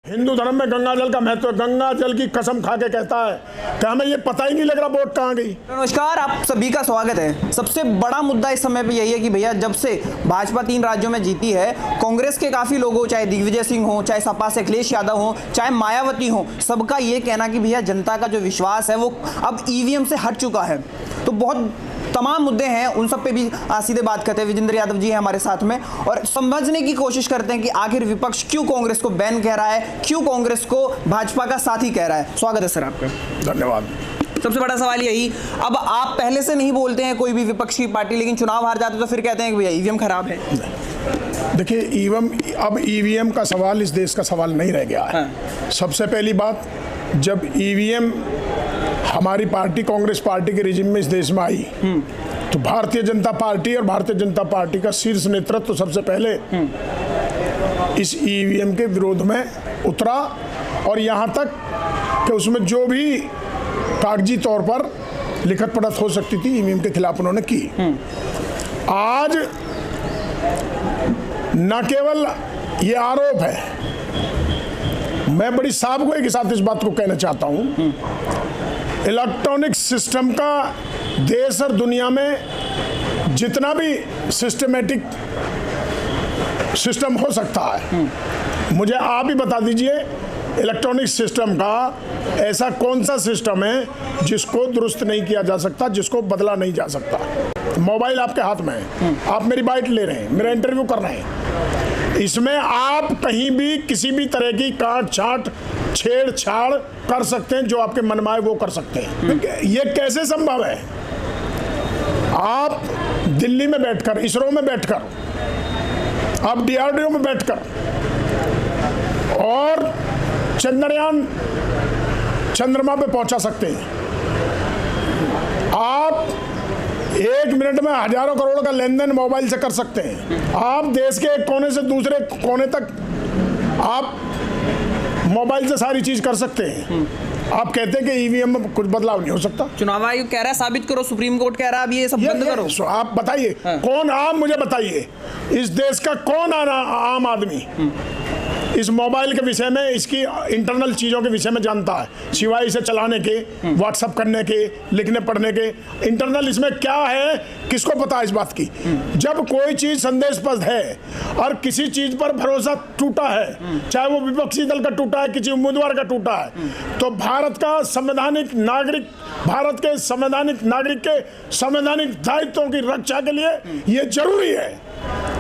हिंदू धर्म में गंगा जल का महत्व, गंगा जल की कसम खा के कहता है कि हमें ये पता ही नहीं लग रहा वोट कहाँ गई। नमस्कार, आप सभी का स्वागत है। सबसे बड़ा मुद्दा इस समय पे यही है कि भैया जब से भाजपा 3 राज्यों में जीती है, कांग्रेस के काफी लोग हो, चाहे दिग्विजय सिंह हो, चाहे सपा से अखिलेश यादव हो, चाहे मायावती हो, सबका ये कहना कि भैया जनता का जो विश्वास है वो अब ईवीएम से हट चुका है। तो बहुत तमाम मुद्दे हैं, उन सब पे भी सीधे बात करते हैं। विजेंद्र यादव जी हैं हमारे साथ में और समझने की कोशिश करते हैं कि आखिर विपक्ष क्यों कांग्रेस को बैन कह रहा है, क्यों कांग्रेस को भाजपा का साथी कह रहा है। स्वागत है सर आपका। धन्यवाद। सबसे बड़ा सवाल यही, अब आप पहले से नहीं बोलते हैं कोई भी विपक्ष की पार्टी, लेकिन चुनाव हार जाते तो फिर कहते हैं कि भैया ईवीएम खराब है। देखिए, अब ईवीएम का सवाल इस देश का सवाल नहीं रह गया है। सबसे पहली बात, जब ईवीएम हमारी पार्टी कांग्रेस पार्टी के रिजिम में इस देश में आई तो भारतीय जनता पार्टी और भारतीय जनता पार्टी का शीर्ष नेतृत्व तो सबसे पहले इस ईवीएम के विरोध में उतरा और यहाँ तक कि उसमें जो भी कागजी तौर पर लिखत पढ़त हो सकती थी ईवीएम के खिलाफ उन्होंने की। आज न केवल ये आरोप है, मैं बड़ी साफ गोई के साथ इस बात को कहना चाहता हूँ, इलेक्ट्रॉनिक सिस्टम का देश और दुनिया में जितना भी सिस्टमेटिक सिस्टम हो सकता है, मुझे आप ही बता दीजिए इलेक्ट्रॉनिक सिस्टम का ऐसा कौन सा सिस्टम है जिसको दुरुस्त नहीं किया जा सकता, जिसको बदला नहीं जा सकता। मोबाइल आपके हाथ में है, आप मेरी बाइट ले रहे हैं, मेरा इंटरव्यू कर रहे हैं, इसमें आप कहीं भी किसी भी तरह की काट छाट छेड़छाड़ कर सकते हैं, जो आपके मन में आए वो कर सकते हैं। ये कैसे संभव है? आप दिल्ली में बैठकर, इसरो में बैठकर, आप DRDO में बैठकर और चंद्रयान चंद्रमा पे पहुंचा सकते हैं। आप 1 मिनट में हजारों करोड़ का लेन देन मोबाइल से कर सकते हैं। आप देश के एक कोने से दूसरे कोने तक आप मोबाइल से सारी चीज कर सकते हैं। आप कहते हैं कि ईवीएम में कुछ बदलाव नहीं हो सकता। चुनाव आयोग कह रहा है साबित करो, सुप्रीम कोर्ट कह रहा है अब ये सब बंद करो। आप बताइए, कौन, आप मुझे बताइए इस देश का कौन आम आदमी इस मोबाइल के विषय में, इसकी इंटरनल चीज़ों के विषय में जानता है, सिवाय इसे चलाने के, व्हाट्सएप करने के, लिखने पढ़ने के। इंटरनल इसमें क्या है किसको पता है इस बात की? जब कोई चीज़ संदेशस्पद है और किसी चीज़ पर भरोसा टूटा है, चाहे वो विपक्षी दल का टूटा है, किसी उम्मीदवार का टूटा है, तो भारत का संवैधानिक नागरिक, भारत के संवैधानिक नागरिक के संवैधानिक दायित्वों की रक्षा के लिए ये जरूरी है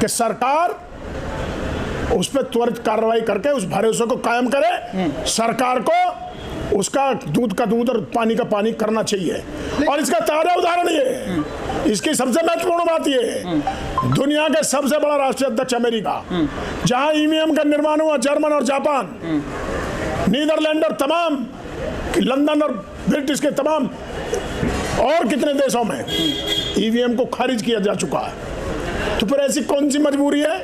कि सरकार उस पर त्वरित कार्रवाई करके उस भरोसे को कायम करे। सरकार को उसका दूध का दूध और पानी का पानी करना चाहिए। और इसका ताजा उदाहरण ये है, इसकी सबसे महत्वपूर्ण बात ये है, दुनिया के सबसे बड़ा राष्ट्रीय अध्यक्ष अमेरिका, जहां ईवीएम का निर्माण हुआ, जर्मन और जापान, नीदरलैंड और तमाम, लंदन और ब्रिटिश के तमाम और कितने देशों में ईवीएम को खारिज किया जा चुका है। तो फिर ऐसी कौन सी मजबूरी है?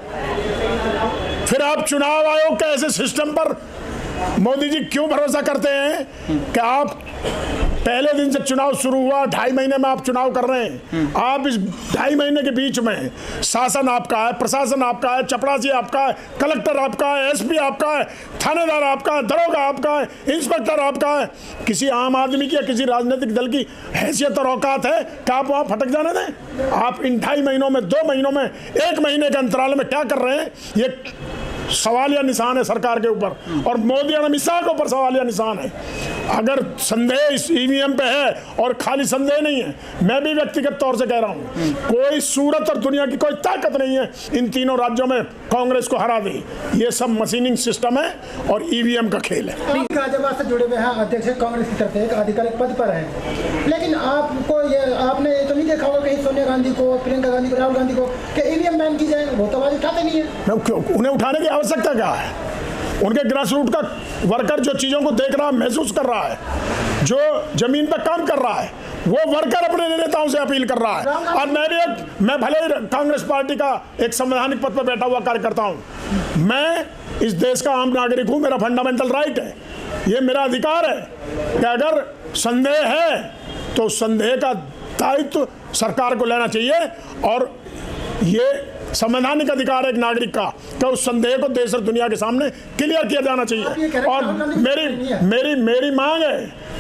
फिर आप चुनाव आयोग के ऐसे सिस्टम पर मोदी जी क्यों भरोसा करते हैं कि आप पहले दिन से चुनाव शुरू हुआ, 2.5 महीने में आप चुनाव कर रहे हैं, आप इस 2.5 महीने के बीच में शासन आपका है, प्रशासन आपका है, चपरासी आपका है, कलेक्टर आपका है, SP आपका है, थानेदार आपका है, दरोगा आपका है, इंस्पेक्टर आपका है। किसी आम आदमी की या किसी राजनीतिक दल की हैसियत और औकात है कि आप वहाँ फटक जाने दें? आप इन 2.5 महीनों में, 2 महीनों में, 1 महीने के अंतराल में क्या कर रहे हैं? ये सवालिया निशान है सरकार के ऊपर और मोदी और अमित शाह के ऊपर सवालिया निशान है। अगर संदेह इस ईवीएम पे है, और खाली संदेह नहीं है, मैं भी व्यक्तिगत तौर से कह रहा हूँ, कोई सूरत और दुनिया की कोई ताकत नहीं है इन तीनों राज्यों में कांग्रेस को हरा दी। ये सब मशीनिंग सिस्टम है और ईवीएम का खेल है। गाजियाबाद से जुड़े हुए हैं, अध्यक्ष कांग्रेस की तरफ से एक आधिकारिक पद पर है, लेकिन आपको आपने ये तो नहीं देखा होगा कहीं सोनिया गांधी को, प्रियंका गांधी को, राहुल गांधी को कि ईवीएम बैन की जाए, वो तो आवाज उठाते नहीं है। उन्हें उठाने की आवश्यकता क्या है? उनके ग्रास रूट का वर्कर जो चीज़ों को देख रहा है, महसूस कर रहा है, जो जमीन पर काम कर रहा है, वो वर्कर अपने नेताओं से अपील कर रहा है। और मैं भले ही कांग्रेस पार्टी का एक संवैधानिक पद पर बैठा हुआ कार्यकर्ता हूँ, मैं इस देश का आम नागरिक हूँ, मेरा फंडामेंटल राइट है, ये मेरा अधिकार है कि अगर संदेह है तो संदेह का दायित्व सरकार को लेना चाहिए। और ये संवैधानिक अधिकार है एक नागरिक का कि उस संदेह को देश और दुनिया के सामने क्लियर किया जाना आप ये चाहिए। कह रहे हैं और राहुल गांधी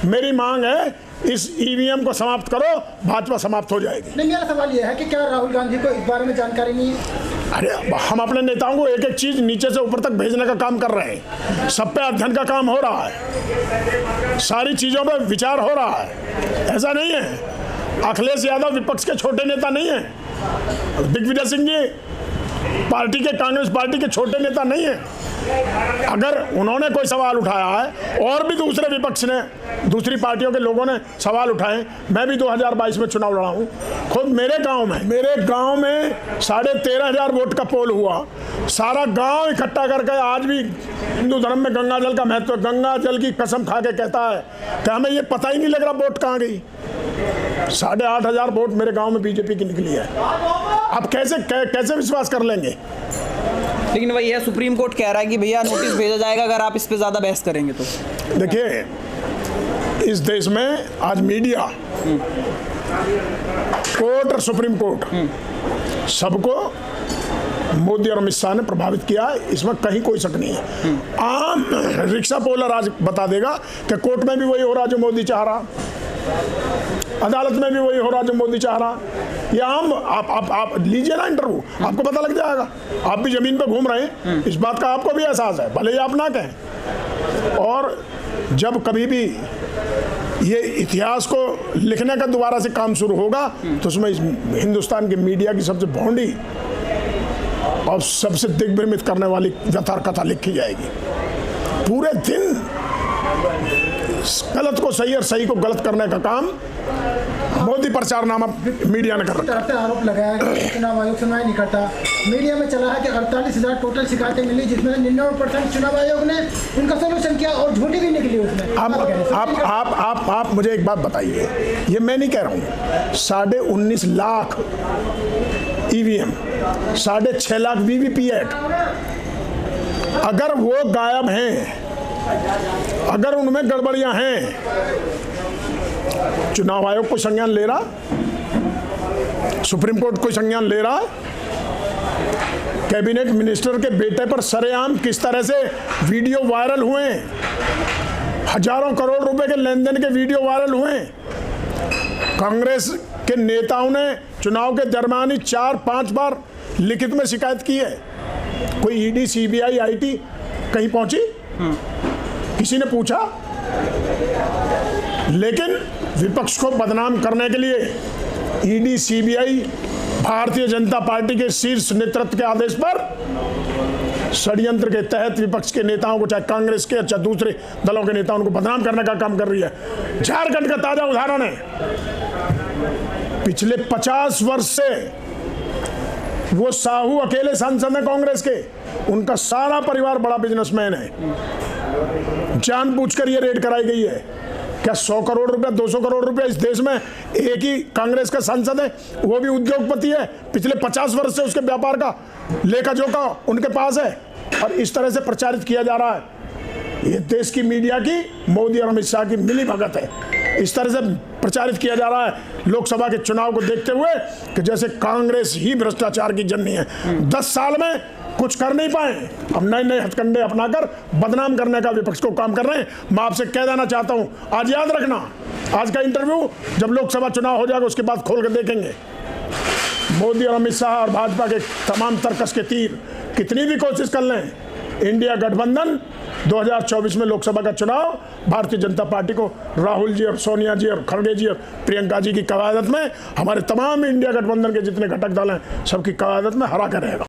मेरी मांग है इस ईवीएम को समाप्त करो, भाजपा समाप्त हो जाएगी। नहीं, मेरा सवाल यह है कि क्या राहुल गांधी को इस बारे में जानकारी नहीं है? अरे हम अपने नेताओं को एक एक चीज नीचे से ऊपर तक भेजने का काम कर रहे हैं, सब पे अध्ययन का काम हो रहा है, सारी चीजों पे विचार हो रहा है। ऐसा नहीं है अखिलेश यादव विपक्ष के छोटे नेता नहीं है, दिग्विजय सिंह जी पार्टी के, कांग्रेस पार्टी के छोटे नेता नहीं है। अगर उन्होंने कोई सवाल उठाया है और भी दूसरे विपक्ष ने, दूसरी पार्टियों के लोगों ने सवाल उठाए, मैं भी 2022 में चुनाव लड़ा हूँ, खुद मेरे गांव में 13,500 वोट का पोल हुआ, सारा गांव इकट्ठा करके आज भी हिंदू धर्म में गंगा जल का महत्व, गंगा जल की कसम खा के कहता है कि हमें ये पता ही नहीं लग रहा वोट कहाँ गई। 8,500 वोट मेरे गांव में बीजेपी की निकली है। अब कैसे विश्वास कर लेंगे? लेकिन वही है, सुप्रीम कोर्ट कह रहा है कि भैया नोटिस भेजा जाएगा अगर आप इस पे ज़्यादा बहस करेंगे तो। देखिए, इस देश में आज मीडिया, कोर्ट और सुप्रीम कोर्ट सबको मोदी और अमित शाह ने प्रभावित किया है, इसमें कहीं कोई शक नहीं है। आम रिक्शा पोलर आज बता देगा कि कोर्ट में भी वही हो रहा जो मोदी चाह रहा, अदालत में भी वही हो रहा जो मोदी चाह रहा। ये आम आप लीजिए ना इंटरव्यू, आपको पता लग जाएगा। आप भी जमीन पे घूम रहे हैं, इस बात का आपको भी एहसास है, भले ही आप ना कहें। और जब कभी भी ये इतिहास को लिखने का दोबारा से काम शुरू होगा तो उसमें हिंदुस्तान की मीडिया की सबसे भौंडी और सबसे दिग्भ्रमित करने वाली व्यथार कथा लिखी जाएगी। पूरे दिन गलत को सही और सही को गलत करने का काम मोदी प्रचारनामा मीडिया ने कर रखा है। तरफ से आरोप लगाया कि चुनाव आयोग सुनवाई नहीं करता। मीडिया में चला है कि 48,000 टोटल शिकायतें मिली, जिसमें 99% चुनाव आयोग ने उनका सोल्यूशन किया और झूठी भी निकली उसमें। आप मुझे एक बात बताइए, ये मैं नहीं कह रहा हूँ, 19.5 लाख ईवीएम, 6.5 लाख वीवीपैट, अगर वो गायब हैं, अगर उनमें गड़बड़ियां हैं, चुनाव आयोग कोई संज्ञान ले रहा, सुप्रीम कोर्ट कोई संज्ञान ले रहा, कैबिनेट मिनिस्टर के बेटे पर सरेआम किस तरह से वीडियो वायरल हुए, हजारों करोड़ रुपए के लेन देन के वीडियो वायरल हुए। कांग्रेस के नेताओं ने चुनाव के दरमियान ही 4-5 बार लिखित में शिकायत की है। कोई ईडी, सीबीआई, आईटी कहीं पहुंची? किसी ने पूछा? लेकिन विपक्ष को बदनाम करने के लिए ED, CBI, Bharatiya Janata party के शीर्ष नेतृत्व के आदेश पर षड्यंत्र के तहत विपक्ष के नेताओं को, चाहे कांग्रेस के चाहे दूसरे दलों के नेताओं को बदनाम करने का काम कर रही है। झारखंड का ताजा उदाहरण है, पिछले 50 वर्ष से वो साहू अकेले सांसद हैं कांग्रेस के, उनका सारा परिवार बड़ा बिजनेसमैन है। जानबूझकर ये रेड कराई गई है। क्या 100 करोड़ रुपया, 200 करोड़ रुपया इस देश में एक ही कांग्रेस का सांसद है, वो भी उद्योगपति है, पिछले 50 वर्ष से उसके व्यापार का लेखा जोखा उनके पास है, और इस तरह से प्रचारित किया जा रहा है। ये देश की मीडिया की, मोदी और अमित शाह की मिली भगत है। इस तरह से प्रचारित किया जा रहा है लोकसभा के चुनाव को देखते हुए कि जैसे कांग्रेस ही भ्रष्टाचार की जननी है। 10 साल में कुछ कर नहीं पाए, अब नए नए हथकंडे अपनाकर बदनाम करने का विपक्ष को काम कर रहे हैं। मैं आपसे कह देना चाहता हूं, आज याद रखना, आज का इंटरव्यू जब लोकसभा चुनाव हो जाएगा उसके बाद खोल कर देखेंगे। मोदी और अमित शाह और भाजपा के तमाम तर्कस के तीर कितनी भी कोशिश कर लें, इंडिया गठबंधन 2024 में लोकसभा का चुनाव भारतीय जनता पार्टी को राहुल जी और सोनिया जी और खड़गे जी और प्रियंका जी की क़यादत में, हमारे तमाम इंडिया गठबंधन के जितने घटक दल हैं सबकी क़यादत में हरा कर रहेगा।